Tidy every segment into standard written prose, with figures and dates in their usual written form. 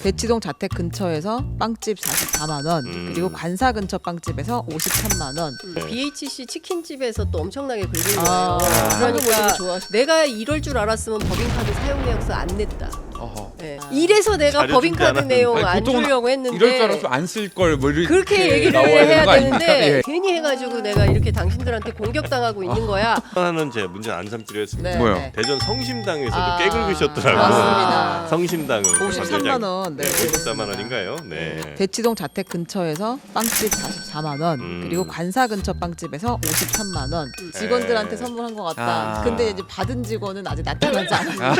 대치동 자택 근처에서 빵집 44만 원, 그리고 관사 근처 빵집에서 53만 원. BHC 치킨집에서 또 엄청나게 긁은 아, 거예요. 그러니까 좋아하시네. 내가 이럴 줄 알았으면 법인카드 사용계약서 안 냈다. 어허. 네. 이래서 내가 자료 법인카드 준비 안 내용 아니, 안 보통은 주려고 했는데 이럴 줄 알았으면 안 쓸 걸 뭐 이렇게 그렇게 얘기를 나와야 해야 되는 거 아닙니까? 되는데 예. 괜히 해가지고 내가 이렇게 당신들한테 공격당하고 있는 거야. 하나는 제 문제 안 삼기로 했습니다. 네, 뭐요? 네. 대전 성심당에서도 아, 꽤 긁으셨더라고요. 맞습니다. 성심당은 53만 원. 네, 네, 54만 원인가요? 네. 대치동 자택 근처에서 빵집 44만 원, 그리고 관사 근처 빵집에서 53만 원. 직원들한테 선물한 것 같다. 아. 근데 이제 받은 직원은 아직 나타나지 않아요.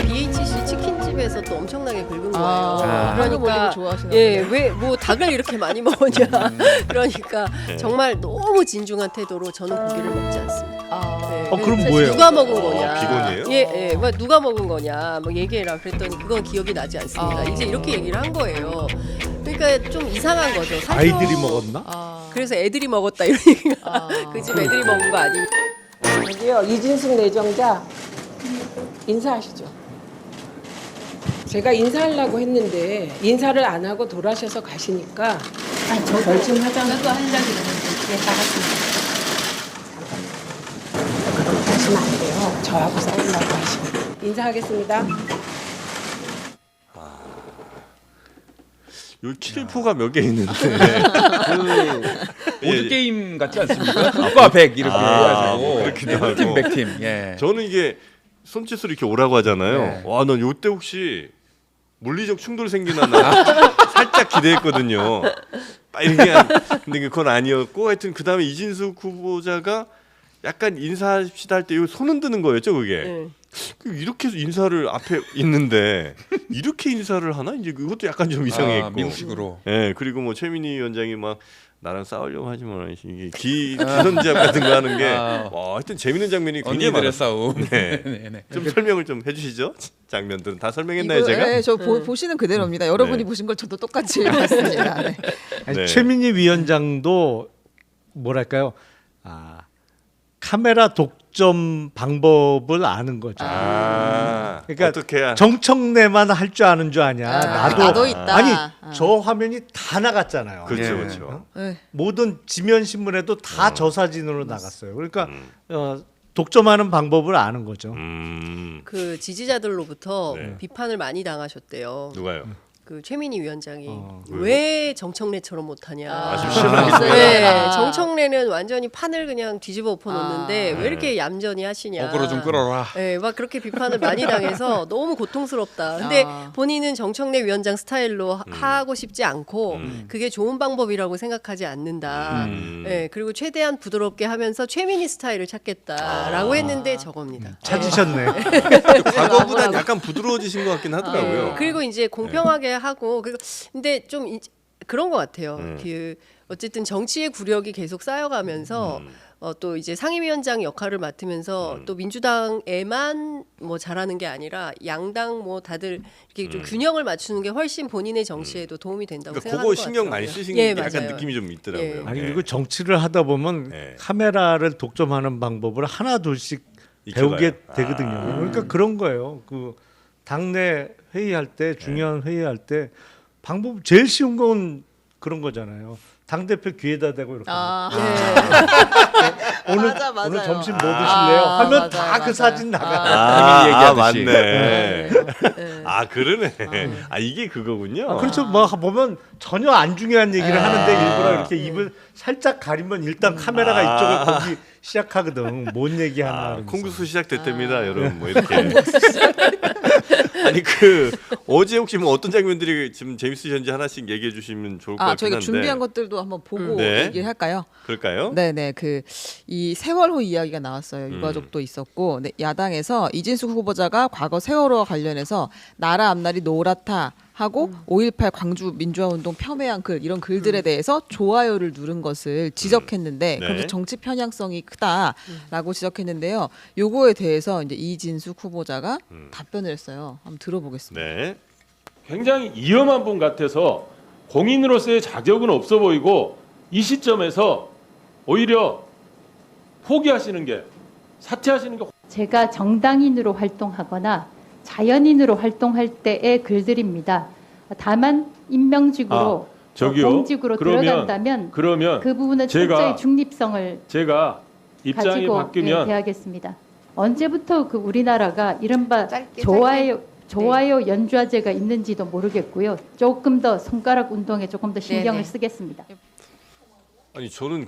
BHC 치킨집에서 또 엄청나게 긁은 거예요. 아, 그러니까 좋아하시나 예, 왜 뭐 닭을 이렇게 많이 먹었냐. 그러니까 네. 정말 너무 진중한 태도로 저는 고기를 먹지 않습니다. 네, 그럼 사실 뭐예요? 누가 먹은 거냐? 비건이에요? 예, 예. 뭐 누가 먹은 거냐? 뭐 얘기해라. 그랬더니 그건 기억이 나지 않습니다. 이제 이렇게 얘기를 한 거예요. 그러니까 좀 이상한 거죠. 사실 아이들이 먹었나? 그래서 애들이 먹었다 이런 얘기가 아. 그 집 애들이 먹은 거 아니에요? 여기요, 이진숙 내정자 인사하시죠. 제가 인사하려고 했는데 인사를 안 하고 돌아셔서 가시니까 결심 하자고 하려고 했는데 다 갔습니다. 그렇게 하시면 안 돼요. 저하고 싸우려고 하시면. 인사하겠습니다. 요 킬포가 몇 개 있는데 보드 게임 같지 않습니까? 국과 100 이렇게 해가지고 그렇기도 하고. 팀 백팀. 예. 저는 이게 손짓으로 이렇게 오라고 하잖아요. 네. 와, 난 요때 혹시 물리적 충돌 생기나 나 살짝 기대했거든요. 이렇게 근데 그건 아니었고 하여튼 그 다음에 이진숙 후보자가 약간 인사합시다 할 때 손 흔드는 거였죠, 그게. 네. 이렇게 인사를 앞에 있는데 이렇게 인사를 하나? 이제 그것도 약간 좀 이상했고. 미국식으로. 예, 그리고 뭐 최민희 위원장이 막 나랑 싸우려고 하지 마. 이게 기선제압 같은 거 하는 게 와, 하여튼 재밌는 장면이 굉장히 언니들의 많아요. 싸움. 네. 네네. 좀 설명을 좀 해주시죠. 장면들은 다 설명했나요, 제가? 네, 저 보시는 그대로입니다. 여러분이 네. 보신 걸 저도 똑같이 봤습니다. 네. 아니, 네. 최민희 위원장도 뭐랄까요? 카메라 독점 방법을 아는 거죠. 그러니까 어떻게 해야? 정청래만 할 줄 아는 줄 아냐. 나도 있다. 아니 저 화면이 다 나갔잖아요. 그렇죠, 예. 그렇죠. 네. 모든 지면 신문에도 다 저 사진으로 나갔어요. 그러니까 독점하는 방법을 아는 거죠. 그 지지자들로부터 네. 비판을 많이 당하셨대요. 누가요? 그 최민희 위원장이 왜요? 왜 정청래처럼 못하냐. 좀 실망했어요. 네, 정청래는 완전히 판을 그냥 뒤집어 엎어놓는데 왜 이렇게 얌전히 하시냐. 어그로 좀 끌어라. 네, 막 그렇게 비판을 많이 당해서 너무 고통스럽다. 근데 본인은 정청래 위원장 스타일로 하고 싶지 않고 그게 좋은 방법이라고 생각하지 않는다. 네, 그리고 최대한 부드럽게 하면서 최민희 스타일을 찾겠다라고 했는데 저겁니다. 찾으셨네. 과거보단 약간 부드러워지신 것 같긴 하더라고요. 그리고 이제 공평하게 하고 근데 좀 그런 것 같아요. 그 어쨌든 정치의 구력이 계속 쌓여가면서 또 이제 상임위원장 역할을 맡으면서 또 민주당에만 뭐 잘하는 게 아니라 양당 뭐 다들 이렇게 좀 균형을 맞추는 게 훨씬 본인의 정치에도 도움이 된다고 그러니까 생각하는 그거 것 신경 같아요. 많이 쓰신 예, 게 약간 맞아요. 느낌이 좀 있더라고요. 예. 아니 예. 그리고 정치를 하다 보면 네. 카메라를 독점하는 방법을 하나 둘씩 배우게 익혀가요. 되거든요. 그러니까 그런 거예요. 그 당내 회의할 때 중요한 회의할 때 방법 제일 쉬운 건 그런 거잖아요. 당 대표 귀에다 대고 이렇게 오늘 맞아, 맞아요. 오늘 점심 뭐 드실래요? 하면 맞아요, 다 그 맞아요. 사진 나가. 아, 얘기하듯이. 맞네. 아, 그러네. 아, 이게 그거군요. 그렇죠. 뭐 보면 전혀 안 중요한 얘기를 하는데 일부러 이렇게 입을 살짝 가리면 일단 카메라가 이쪽을 보기 시작하거든. 뭔 얘기하나. 그러면서. 콩국수 시작됐답니다, 여러분. 뭐 이렇게. 아니 어제 혹시 뭐 어떤 장면들이 지금 재밌으셨는지 하나씩 얘기해 주시면 좋을 것 같긴 저희가 한데. 준비한 것들도 한번 보고 네. 얘기를 할까요? 그럴까요? 네네 이 세월호 이야기가 나왔어요. 유가족도 있었고 네, 야당에서 이진숙 후보자가 과거 세월호와 관련해서 나라 앞날이 노랗다 하고 5.18 광주 민주화운동 폄훼한 글 이런 글들에 대해서 좋아요를 누른 것을 지적했는데 네. 그러면서 정치 편향성이 크다라고 지적했는데요. 요거에 대해서 이제 이진숙 후보자가 답변을 했어요. 한번 들어보겠습니다. 네. 굉장히 위험한 분 같아서 공인으로서의 자격은 없어 보이고 이 시점에서 오히려 포기하시는 게 사퇴하시는 게 제가 정당인으로 활동하거나 자연인으로 활동할 때의 글들입니다. 다만 임명직으로 저기요. 공직으로 그러면 들어간다면 그러면 그 부분은 제가- 철저히 중립성을 제가 입장이 가지고 바뀌면 대하겠습니다. 언제부터 그 우리나라가 이른바 짧게, 좋아요 연좌제가 있는지도 모르겠고요. 조금 더 손가락 운동에 조금 더 신경을 네네. 쓰겠습니다. 아니 저는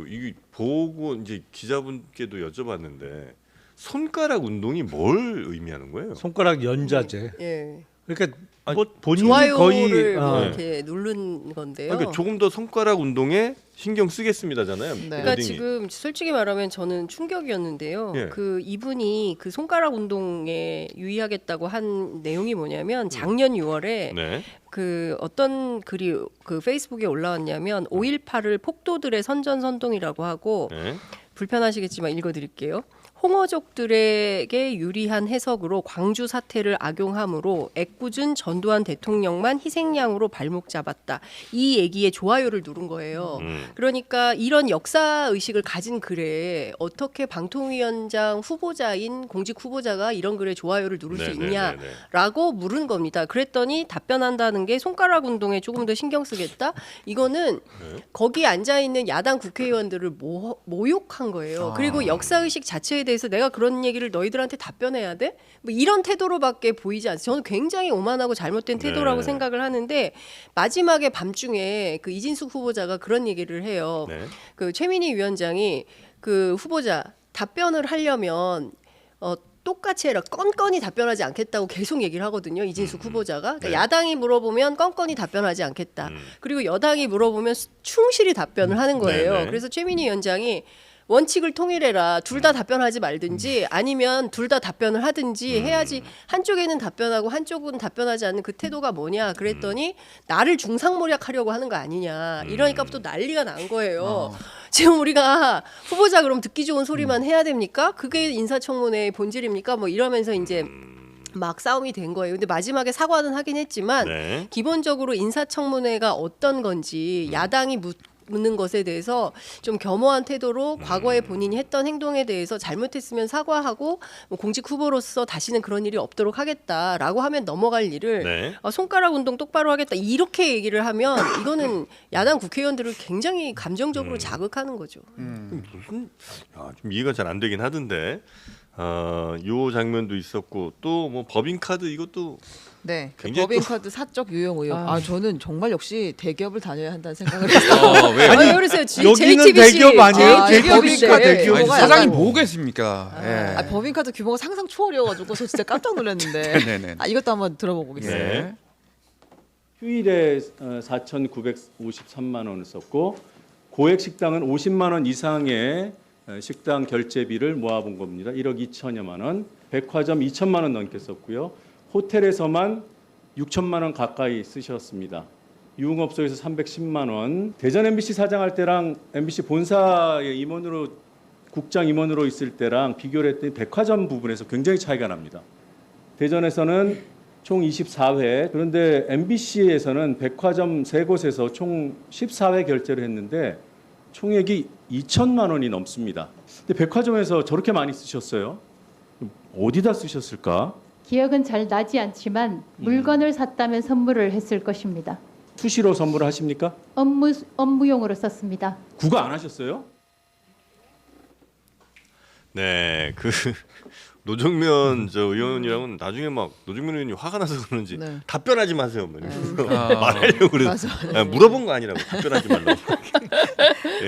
이게 보고 이제 기자분께도 여쭤봤는데 손가락 운동이 뭘 의미하는 거예요? 손가락 연자제. 예. 그러니까 아니, 뭐 본인이 좋아요를 거의 뭐 네. 이렇게 누른 건데요. 그러니까 조금 더 손가락 운동에 신경 쓰겠습니다잖아요. 네. 그러니까 워딩이. 지금 솔직히 말하면 저는 충격이었는데요. 예. 그 이분이 그 손가락 운동에 유의하겠다고 한 내용이 뭐냐면 작년 6월에 네. 그 어떤 글이 그 페이스북에 올라왔냐면 5.18을 폭도들의 선전선동이라고 하고 네. 불편하시겠지만 읽어드릴게요. 홍어족들에게 유리한 해석으로 광주 사태를 악용함으로 애꿎은 전두환 대통령만 희생양으로 발목 잡았다. 이 얘기에 좋아요를 누른 거예요. 그러니까 이런 역사 의식을 가진 글에 어떻게 방통위원장 후보자인 공직 후보자가 이런 글에 좋아요를 누를 수 있냐라고 물은 겁니다. 그랬더니 답변한다는 게 손가락 운동에 조금 더 신경 쓰겠다. 이거는 거기 앉아 있는 야당 국회의원들을 모욕한 거예요. 그리고 역사 의식 자체에 대해서 내가 그런 얘기를 너희들한테 답변해야 돼? 뭐 이런 태도로밖에 보이지 않아요. 저는 굉장히 오만하고 잘못된 태도라고 네. 생각을 하는데 마지막에 밤중에 그 이진숙 후보자가 그런 얘기를 해요. 네. 그 최민희 위원장이 그 후보자 답변을 하려면 똑같이 해라. 건건히 답변하지 않겠다고 계속 얘기를 하거든요. 이진숙 후보자가. 그러니까 네. 야당이 물어보면 건건히 답변하지 않겠다. 그리고 여당이 물어보면 충실히 답변을 하는 거예요. 네네. 그래서 최민희 위원장이 원칙을 통일해라. 둘 다 답변하지 말든지 아니면 둘 다 답변을 하든지 해야지 한쪽에는 답변하고 한쪽은 답변하지 않는 그 태도가 뭐냐 그랬더니 나를 중상모략하려고 하는 거 아니냐. 이러니까 또 난리가 난 거예요. 지금 우리가 후보자 그럼 듣기 좋은 소리만 해야 됩니까? 그게 인사청문회의 본질입니까? 뭐 이러면서 이제 막 싸움이 된 거예요. 근데 마지막에 사과는 하긴 했지만 네. 기본적으로 인사청문회가 어떤 건지 야당이 묻는 것에 대해서 좀 겸허한 태도로 과거에 본인이 했던 행동에 대해서 잘못했으면 사과하고 뭐 공직 후보로서 다시는 그런 일이 없도록 하겠다라고 하면 넘어갈 일을 네. 손가락 운동 똑바로 하겠다 이렇게 얘기를 하면 이거는 야당 국회의원들을 굉장히 감정적으로 자극하는 거죠. 무슨 좀 이해가 잘 안 되긴 하던데. 요 장면도 있었고 또 뭐 법인카드 이것도 네, 그 굉장히 법인카드 사적 유용 의혹. 저는 정말 역시 대기업을 다녀야 한다는 생각을 했어요. 왜? 아니 그러세요. 여기는 JTBC. 대기업 아니에요? 아, JTBC가 법인카드. 대기업. 아니, 규모가 사장님 약간- 뭐겠습니까? 예. 법인카드 규모가 상상 초월이어가지고 저 진짜 깜짝 놀랐는데. 네네. 이것도 한번 들어보고 오겠습니다. 네. 휴일에 4,953만 원을 썼고 고액 식당은 50만 원 이상의 식당 결제비를 모아본 겁니다. 1억 2천여만 원. 백화점 2천만 원 넘게 썼고요. 호텔에서만 6천만 원 가까이 쓰셨습니다. 유흥업소에서 310만 원. 대전 MBC 사장할 때랑 MBC 본사의 임원으로 국장 임원으로 있을 때랑 비교를 했더니 백화점 부분에서 굉장히 차이가 납니다. 대전에서는 총 24회, 그런데 MBC에서는 백화점 3곳에서 총 14회 결제를 했는데 총액이 2천만 원이 넘습니다. 근데 백화점에서 저렇게 많이 쓰셨어요? 어디다 쓰셨을까? 기억은 잘 나지 않지만 물건을 샀다면 선물을 했을 것입니다. 수시로 선물을 하십니까? 업무용으로 썼습니다. 구가 안 하셨어요? 네, 그 노정면 저 의원이랑은 나중에 막 노정면 의원이 화가 나서 그런지 네. 답변하지 마세요. 뭐 이러면서 아. 말하려고 그래서 맞아. 물어본 거 아니라고 답변하지 말라고.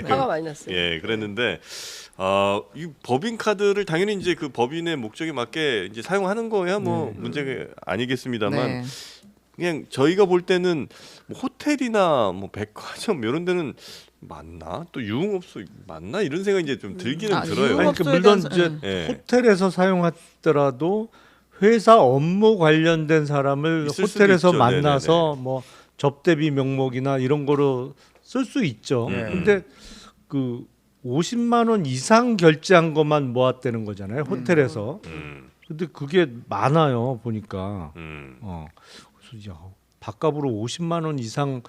화가 많이 났어요. 예, 그랬는데 이 법인 카드를 당연히 이제 그 법인의 목적에 맞게 이제 사용하는 거야 뭐 문제가 아니겠습니다만 네. 그냥 저희가 볼 때는 뭐 호텔이나 뭐 백화점 이런 데는 맞나 또 유흥업소 맞나 이런 생각이 이제 좀 들기는 들어요. 아니, 물론 대한- 이제 예. 호텔에서 사용하더라도 회사 업무 관련된 사람을 있을 수도 호텔에서 있죠. 만나서 뭐 접대비 명목이나 이런 거로 쓸 수 있죠. 근데 그 50만 원 이상 결제한 것만 모았다는 거잖아요. 호텔에서. 근데 그게 많아요, 보니까. 그래서 야, 밥값으로 50만 원 이상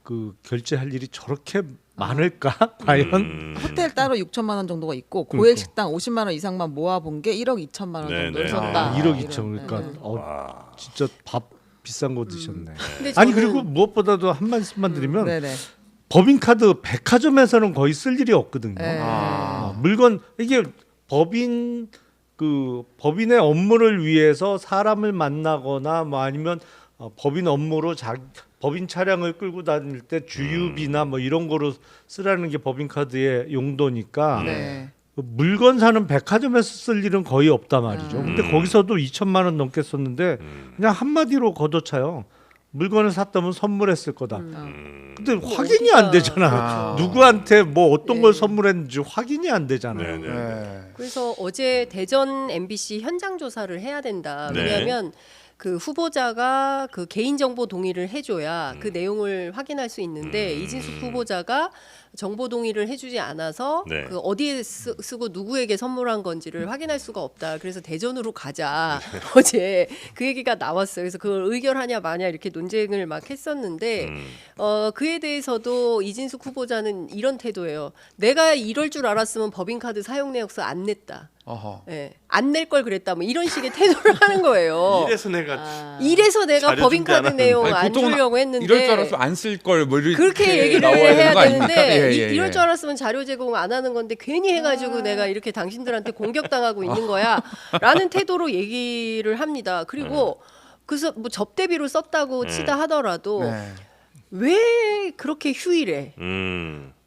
그 결제할 일이 저렇게 많을까? 과연? 호텔 따로 6천만 원 정도가 있고 그러니까. 고액 식당 50만 원 이상만 모아본 게 1억 2천만 원 네, 정도를 네. 썼다. 1억 2천. 그러니까 네. 진짜 밥 비싼 거 드셨네. 근데 아니 저는- 그리고 무엇보다도 한 말씀만 드리면 네네. 법인카드 백화점에서는 거의 쓸 일이 없거든요. 네. 물건 이게 법인의 업무를 위해서 사람을 만나거나 뭐 아니면 법인 업무로 법인 차량을 끌고 다닐 때 주유비나 뭐 이런 거로 쓰라는 게 법인카드의 용도니까 네. 그 물건 사는 백화점에서 쓸 일은 거의 없단 말이죠. 근데 거기서도 2천만 원 넘게 썼는데 그냥 한마디로 걷어차요. 물건을 샀다면 선물했을 거다. 근데 확인이 안 되잖아. 누구한테 뭐 어떤 걸 선물했는지 확인이 안 되잖아요. 네, 네. 네. 그래서 어제 대전 MBC 현장 조사를 해야 된다. 네. 왜냐하면 그 후보자가 그 개인정보 동의를 해줘야 그 내용을 확인할 수 있는데 이진숙 후보자가 정보 동의를 해주지 않아서 네. 그 어디에 쓰고 누구에게 선물한 건지를 확인할 수가 없다. 그래서 대전으로 가자. 어제 그 얘기가 나왔어요. 그래서 그걸 의결하냐 마냐 이렇게 논쟁을 막 했었는데 그에 대해서도 이진숙 후보자는 이런 태도예요. 내가 이럴 줄 알았으면 법인카드 사용 내역서 안 냈다. 어허. 예, 안 낼 걸 그랬다. 뭐 이런 식의 태도를 하는 거예요. 이래서 내가 이래서 내가 자료 법인카드 준비 안 내용 아니, 안 보통은 주려고 했는데 이럴 줄 알았으면 안 쓸 걸 뭐 이렇게 그렇게 얘기를 나와야 되는 해야 거 아닙니까? 되는데 예, 예, 이럴 예. 줄 알았으면 자료 제공 안 하는 건데 괜히 해가지고 내가 이렇게 당신들한테 공격당하고 있는 거야라는 태도로 얘기를 합니다. 그리고 그래서 뭐 접대비로 썼다고 치다 하더라도 네. 왜 그렇게 휴일에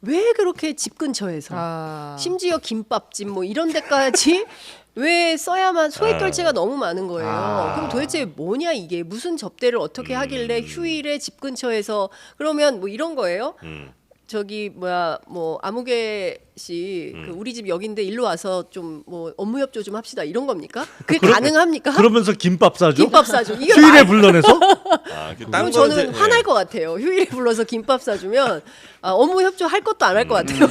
왜 그렇게 집 근처에서 심지어 김밥집 뭐 이런 데까지 왜 써야만 소액 결제가 너무 많은 거예요. 그럼 도대체 뭐냐 이게 무슨 접대를 어떻게 하길래 휴일에 집 근처에서 그러면 뭐 이런 거예요. 저기 뭐야 뭐 아무개 씨 그 우리 집 여긴데 일로 와서 좀 뭐 업무 협조 좀 합시다 이런 겁니까? 그게 가능합니까? 그러면서 김밥 사줘? 김밥 사줘. 이게 휴일에 불러내서? 그럼 저는 화날 것 같아요. 휴일에 불러서 김밥 사주면 업무 협조 할 것도 안 할 것 같아요.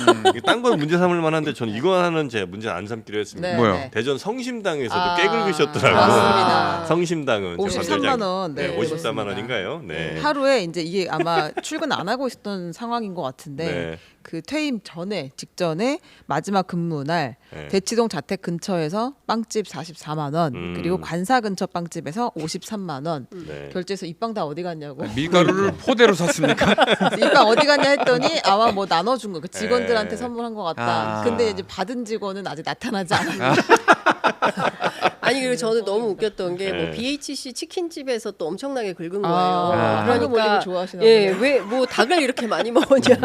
딴 건 문제 삼을 만한데 저는 이거 하나는 제 문제 안 삼기로 했습니다. 네. 뭐요? 대전 성심당에서도 아, 꽤 긁으셨더라고요. 맞습니다. 성심당은 53만 원. 네, 54만 그렇습니다. 원인가요? 네. 하루에 이제 이게 아마 출근 안 하고 있었던 상황인 것 같은데 네. 그 퇴임 전에 직전에 마지막 근무 날 네. 대치동 자택 근처에서 빵집 44만 원 그리고 관사 근처 빵집에서 53만 원 네. 결제해서 이 빵 다 어디 갔냐고 밀가루를 포대로 샀습니까? 이 빵 어디 갔냐 했더니 아마 뭐 나눠준 거 그 직원들한테 네. 선물한 것 같다. 아. 근데 이제 받은 직원은 아직 나타나지 않았다. 아니 그리고 저는 너무 웃겼던 게 뭐 네. BHC 치킨집에서 또 엄청나게 긁은 거예요. 황금 올리브 좋아하시나 예, 보네요. 왜 뭐 닭을 이렇게 많이 먹었냐.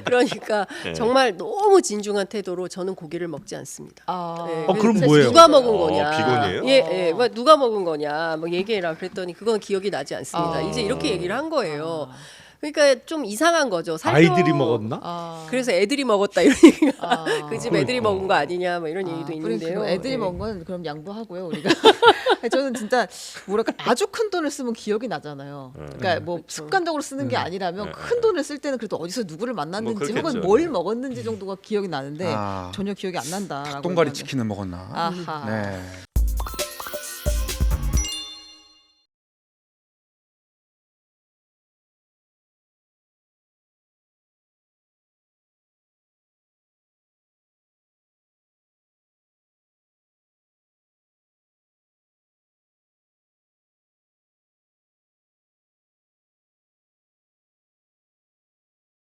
그러니까 네. 정말 너무 진중한 태도로 저는 고기를 먹지 않습니다. 예, 그럼 그래서 뭐예요? 누가 먹은 거냐? 비건이에요? 예, 예, 뭐 누가 먹은 거냐? 뭐 얘기해라 그랬더니 그건 기억이 나지 않습니다. 이제 이렇게 얘기를 한 거예요. 그러니까 좀 이상한 거죠. 아이들이 먹었나? 그래서 애들이 먹었다 이런 얘기가 그 집 그러니까. 애들이 먹은 거 아니냐 뭐 이런 얘기도 있는데요. 그럼 애들이 예. 먹은 건 그럼 양보하고요 우리가. 저는 진짜 뭐랄까 아주 큰 돈을 쓰면 기억이 나잖아요. 그러니까 뭐 습관적으로 쓰는 게 아니라면 큰 돈을 쓸 때는 그래도 어디서 누구를 만났는지 뭐 혹은 그렇겠죠. 뭘 먹었는지 정도가 기억이 나는데 아. 전혀 기억이 안 난다라고. 똥가리 했는데. 치킨을 먹었나? 아하. 네.